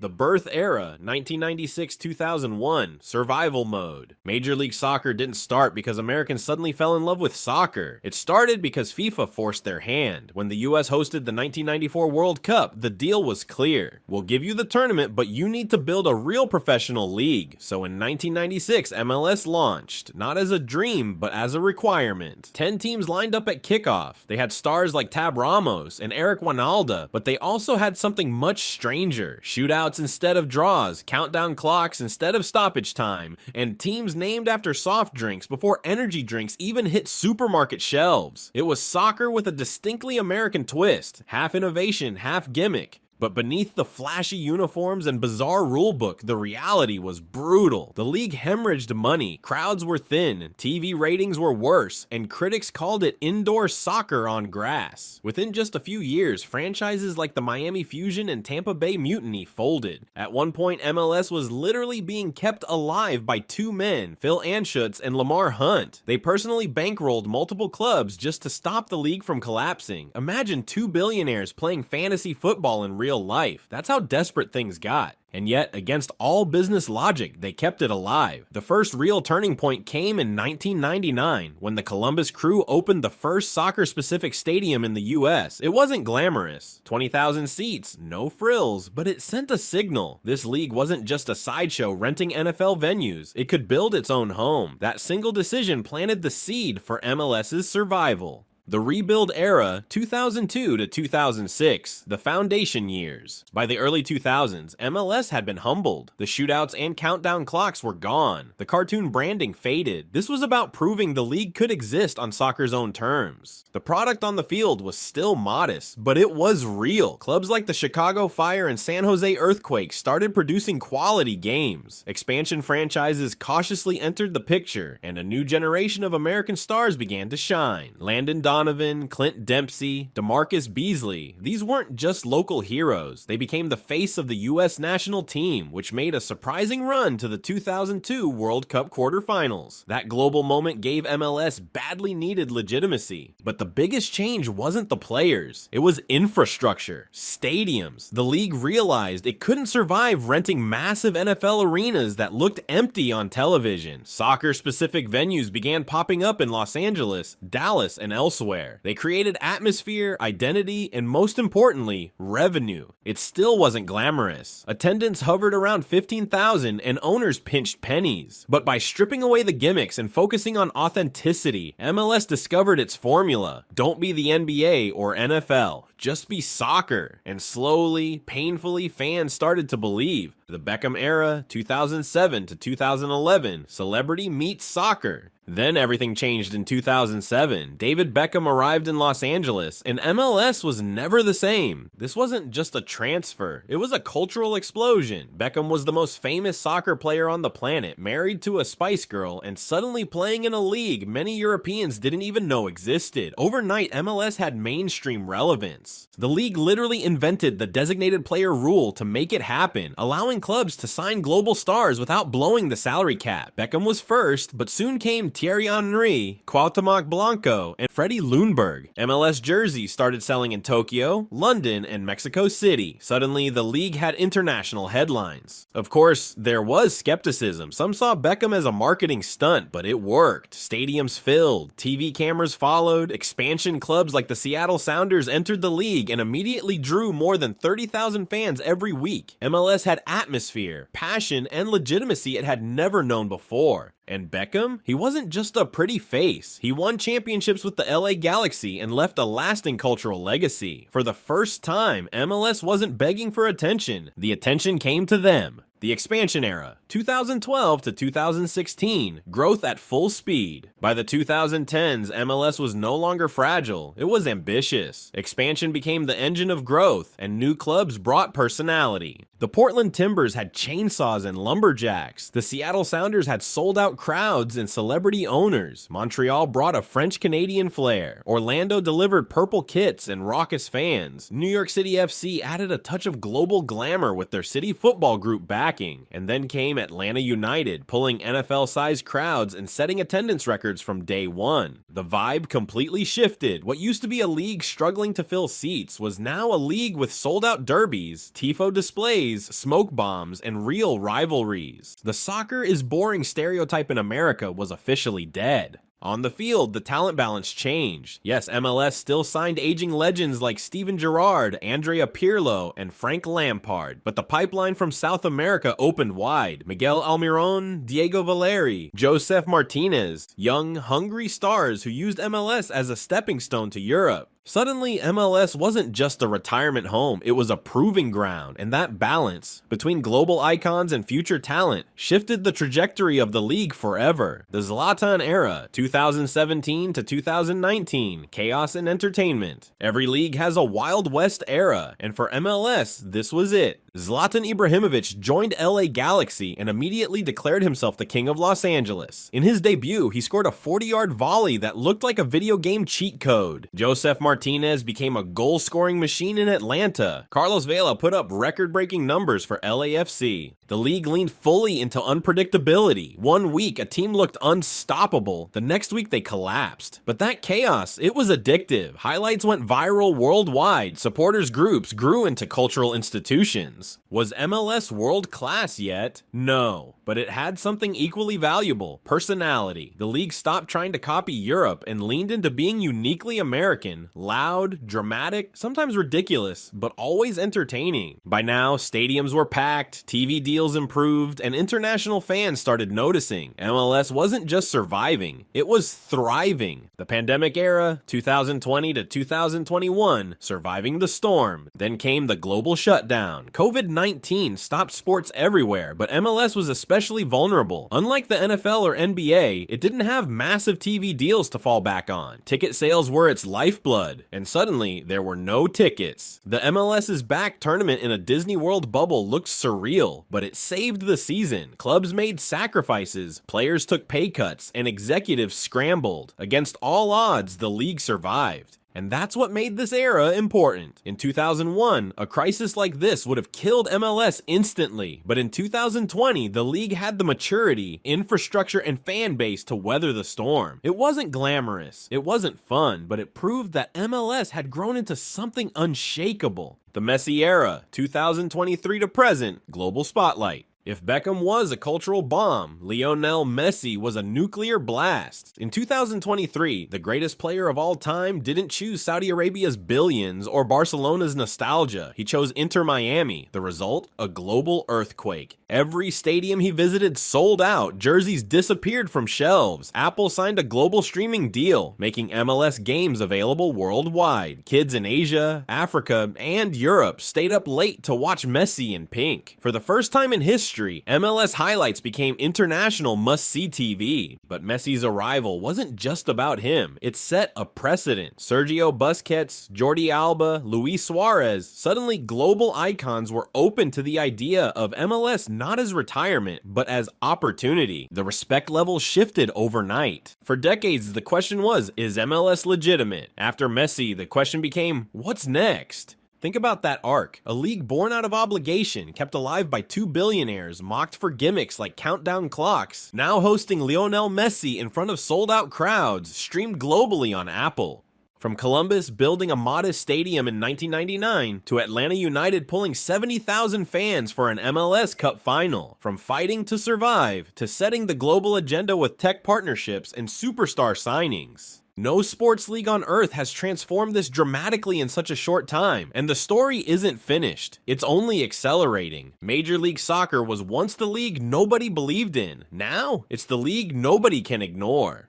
The birth era, 1996-2001, survival mode. Major League Soccer didn't start because Americans suddenly fell in love with soccer. It started because FIFA forced their hand. When the US hosted the 1994 World Cup, the deal was clear. We'll give you the tournament, but you need to build a real professional league. So in 1996, MLS launched, not as a dream, but as a requirement. 10 teams lined up at kickoff. They had stars like Ramos and Wynalda, but they also had something much stranger. Shootouts instead of draws, countdown clocks instead of stoppage time, and teams named after soft drinks before energy drinks even hit supermarket shelves. It was soccer with a distinctly American twist, half innovation, half gimmick. But beneath the flashy uniforms and bizarre rulebook, the reality was brutal. The league hemorrhaged money, crowds were thin, TV ratings were worse, and critics called it indoor soccer on grass. Within just a few years, franchises like the Miami Fusion and Tampa Bay Mutiny folded. At one point, MLS was literally being kept alive by two men, Phil Anschutz and Lamar Hunt. They personally bankrolled multiple clubs just to stop the league from collapsing. Imagine two billionaires playing fantasy football in real life. That's how desperate things got. And yet, against all business logic, they kept it alive. The first real turning point came in 1999, when the Columbus Crew opened the first soccer-specific stadium in the US. It wasn't glamorous. 20,000 seats, no frills, but it sent a signal. This league wasn't just a sideshow renting NFL venues. It could build its own home. That single decision planted the seed for MLS's survival. The rebuild era, 2002 to 2006, the foundation years. By the early 2000s, MLS had been humbled. The shootouts and countdown clocks were gone. The cartoon branding faded. This was about proving the league could exist on soccer's own terms. The product on the field was still modest, but it was real. Clubs like the Chicago Fire and San Jose Earthquake started producing quality games. Expansion franchises cautiously entered the picture, and a new generation of American stars began to shine. Landon Donovan, Clint Dempsey, DeMarcus Beasley, these weren't just local heroes. They became the face of the US national team, which made a surprising run to the 2002 World Cup quarterfinals. That global moment gave MLS badly needed legitimacy. But the biggest change wasn't the players. It was infrastructure, stadiums. The league realized it couldn't survive renting massive NFL arenas that looked empty on television. Soccer-specific venues began popping up in Los Angeles, Dallas, and elsewhere. They created atmosphere, identity, and most importantly, revenue. It still wasn't glamorous. Attendance hovered around 15,000 and owners pinched pennies. But by stripping away the gimmicks and focusing on authenticity, MLS discovered its formula. Don't be the NBA or NFL. Just be soccer. And slowly, painfully, fans started to believe. The Beckham era, 2007 to 2011, celebrity meets soccer. Then everything changed in 2007. David Beckham arrived in Los Angeles, and MLS was never the same. This wasn't just a transfer, it was a cultural explosion. Beckham was the most famous soccer player on the planet, married to a Spice Girl, and suddenly playing in a league many Europeans didn't even know existed. Overnight, MLS had mainstream relevance. The league literally invented the designated player rule to make it happen, allowing clubs to sign global stars without blowing the salary cap. Beckham was first, but soon came Thierry Henry, Cuauhtemoc Blanco, and Freddie Ljungberg. MLS jerseys started selling in Tokyo, London, and Mexico City. Suddenly, the league had international headlines. Of course, there was skepticism. Some saw Beckham as a marketing stunt, but it worked. Stadiums filled, TV cameras followed, expansion clubs like the Seattle Sounders entered the league and immediately drew more than 30,000 fans every week. MLS had atmosphere, passion, and legitimacy it had never known before. And Beckham? He wasn't just a pretty face. He won championships with the LA Galaxy and left a lasting cultural legacy. For the first time, MLS wasn't begging for attention. The attention came to them. The expansion era, 2012 to 2016, growth at full speed. By the 2010s, MLS was no longer fragile, it was ambitious. Expansion became the engine of growth, and new clubs brought personality. The Portland Timbers had chainsaws and lumberjacks. The Seattle Sounders had sold-out crowds and celebrity owners. Montreal brought a French-Canadian flair. Orlando delivered purple kits and raucous fans. New York City FC added a touch of global glamour with their city football group backing. And then came Atlanta United, pulling NFL-sized crowds and setting attendance records from day one. The vibe completely shifted. What used to be a league struggling to fill seats was now a league with sold-out derbies, tifo displays, smoke bombs, and real rivalries. The soccer is boring stereotype in America was officially dead. On the field, the talent balance changed. Yes, MLS still signed aging legends like Steven Gerrard, Andrea Pirlo, and Frank Lampard, but the pipeline from South America opened wide. Miguel Almiron, Diego Valeri, Josef Martinez, young, hungry stars who used MLS as a stepping stone to Europe. Suddenly, MLS wasn't just a retirement home, it was a proving ground, and that balance between global icons and future talent shifted the trajectory of the league forever. The Zlatan era, 2017 to 2019, chaos and entertainment. Every league has a Wild West era, and for MLS, this was it. Zlatan Ibrahimovic joined LA Galaxy and immediately declared himself the king of Los Angeles. In his debut, he scored a 40-yard volley that looked like a video game cheat code. Josef Martinez became a goal-scoring machine in Atlanta. Carlos Vela put up record-breaking numbers for LAFC. The league leaned fully into unpredictability. One week, a team looked unstoppable. The next week, they collapsed. But that chaos, it was addictive. Highlights went viral worldwide. Supporters groups grew into cultural institutions. Was MLS world-class yet? No. But it had something equally valuable: personality. The league stopped trying to copy Europe and leaned into being uniquely American, loud, dramatic, sometimes ridiculous, but always entertaining. By now, stadiums were packed, TV deals improved, and international fans started noticing. MLS wasn't just surviving, it was thriving. The pandemic era, 2020 to 2021, surviving the storm. Then came the global shutdown. COVID-19 stopped sports everywhere, but MLS was especially vulnerable. Unlike the NFL or NBA, it didn't have massive TV deals to fall back on. Ticket sales were its lifeblood, and suddenly there were no tickets. The MLS is Back tournament in a Disney World bubble looked surreal, but it saved the season. Clubs made sacrifices, players took pay cuts, and executives scrambled. Against all odds, the league survived. And that's what made this era important. In 2001, a crisis like this would have killed MLS instantly. But in 2020, the league had the maturity, infrastructure, and fan base to weather the storm. It wasn't glamorous, it wasn't fun, but it proved that MLS had grown into something unshakable. The Messi era, 2023 to present, global spotlight. If Beckham was a cultural bomb, Lionel Messi was a nuclear blast. In 2023, the greatest player of all time didn't choose Saudi Arabia's billions or Barcelona's nostalgia. He chose Inter Miami. The result? A global earthquake. Every stadium he visited sold out. Jerseys disappeared from shelves. Apple signed a global streaming deal, making MLS games available worldwide. Kids in Asia, Africa, and Europe stayed up late to watch Messi in pink. For the first time in history, MLS highlights became international must-see TV. But Messi's arrival wasn't just about him. It set a precedent. Sergio Busquets, Jordi Alba, Luis Suarez, suddenly global icons were open to the idea of MLS not as retirement, but as opportunity. The respect level shifted overnight. For decades, the question was, is MLS legitimate? After Messi, the question became, what's next? Think about that arc. A league born out of obligation, kept alive by two billionaires, mocked for gimmicks like countdown clocks, now hosting Lionel Messi in front of sold-out crowds, streamed globally on Apple. From Columbus building a modest stadium in 1999 to Atlanta United pulling 70,000 fans for an MLS Cup final. From fighting to survive to setting the global agenda with tech partnerships and superstar signings. No sports league on earth has transformed this dramatically in such a short time, and the story isn't finished. It's only accelerating. Major League Soccer was once the league nobody believed in. Now, it's the league nobody can ignore.